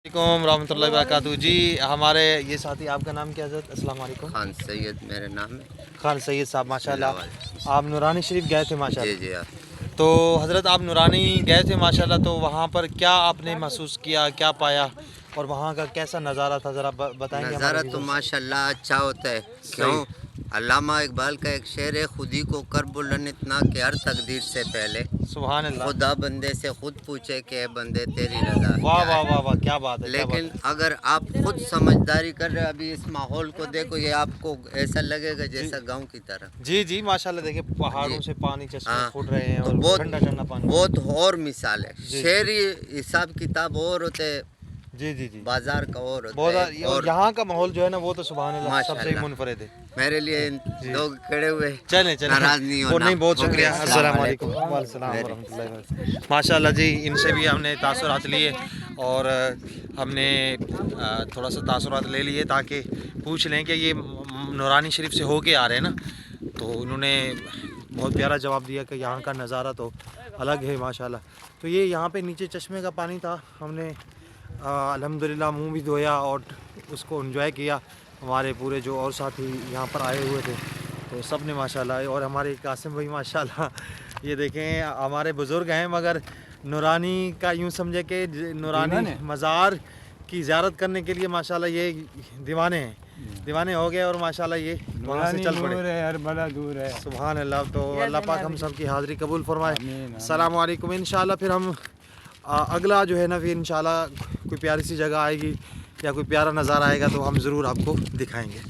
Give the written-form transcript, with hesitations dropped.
वालेकुम रहमतुल्लाहि वबरकातुहू। जी हमारे ये साथी, आपका नाम क्या है? अस्सलाम वालेकुम। खान सैयद मेरा नाम है। खान सैयद साहब, माशाल्लाह बिस्मिल्लाह। आप नूरानी शरीफ गए थे जी माशाल्लाह। जी हाँ। तो हज़रत आप नूरानी गए थे माशाल्लाह, तो वहाँ पर क्या आपने महसूस किया, क्या पाया और वहाँ का कैसा नज़ारा था, ज़रा बताएंगे हमारे नज़ारा तो व्यूअर्स? माशाल्लाह अच्छा होता है। क्यों? सही। अल्लामा इकबाल का एक शेर है, खुदी को कर बुलंद इतना कि हर तकदीर से पहले सुभान अल्लाह। खुदा बंदे से खुद पूछे कि ए बंदे तेरी रजा वाह क्या वाह वाह है। वाह, क्या बात है, क्या बात लेकिन है। अगर आप खुद समझदारी कर रहे हो, अभी इस माहौल को देखो, ये आपको ऐसा लगेगा जी जैसा गांव की तरह। जी जी माशाल्लाह, देखिए जी पहाड़ों से पानी, चश्मे हाँ। फूट रहे हैं तो और बहुत ठंडा ठंडा पानी। बहुत और मिसाल है। जी शेरी हिसाब किताब और होते, जी जी जी। बाजार का और होता बहुत है। और और यहाँ का माहौल जो है ना, वो तो सुभान अल्लाह सबसे ही माशाल्लाह मुनफरद है। मेरे लिए जी दो खड़े हुए, चलें चलें, नाराज नहीं वो होना। नहीं, बहुत ओके, शुक्रिया। अस्सलाम अस्सलाम वालेकुम। वालेकुम। वालेकुम वेरी रहमतुल्लाहि व बरकातहू। माशाल्लाह जी, इनसे भी हमने तासुरात लिए और हमने थोड़ा सा तासुरात ले लिए ताकि पूछ लें कि ये नूरानी शरीफ से होके आ रहे हैं ना। तो उन्होंने बहुत प्यारा जवाब दिया कि यहाँ का नज़ारा तो अलग है माशाल्लाह। तो ये यहाँ पे नीचे चश्मे का पानी था, हमने अल्हम्दुलिल्लाह मुंह भी धोया और उसको एंजॉय किया। हमारे पूरे जो और साथी यहाँ पर आए हुए थे तो सब ने माशाल्लाह, और हमारे कासिम भाई माशाल्लाह, ये देखें हमारे बुज़ुर्ग हैं मगर नूरानी का यूँ समझे कि नूरानी मज़ार की ज़ियारत करने के लिए माशाल्लाह ये दीवाने हैं, दीवाने हो गए और माशाल्लाह ये वहाँ से चल पड़े। दूर है, हर बड़ा दूर है। सुभान अल्लाह। तो अल्लाह पाक हम सब की हाज़िरी कबूल फरमाए। अस्सलाम वालेकुम। इंशाल्लाह फिर हम अगला जो है ना, फिर इंशाल्लाह कोई प्यारी सी जगह आएगी या कोई प्यारा नज़ारा आएगा तो हम ज़रूर आपको दिखाएंगे।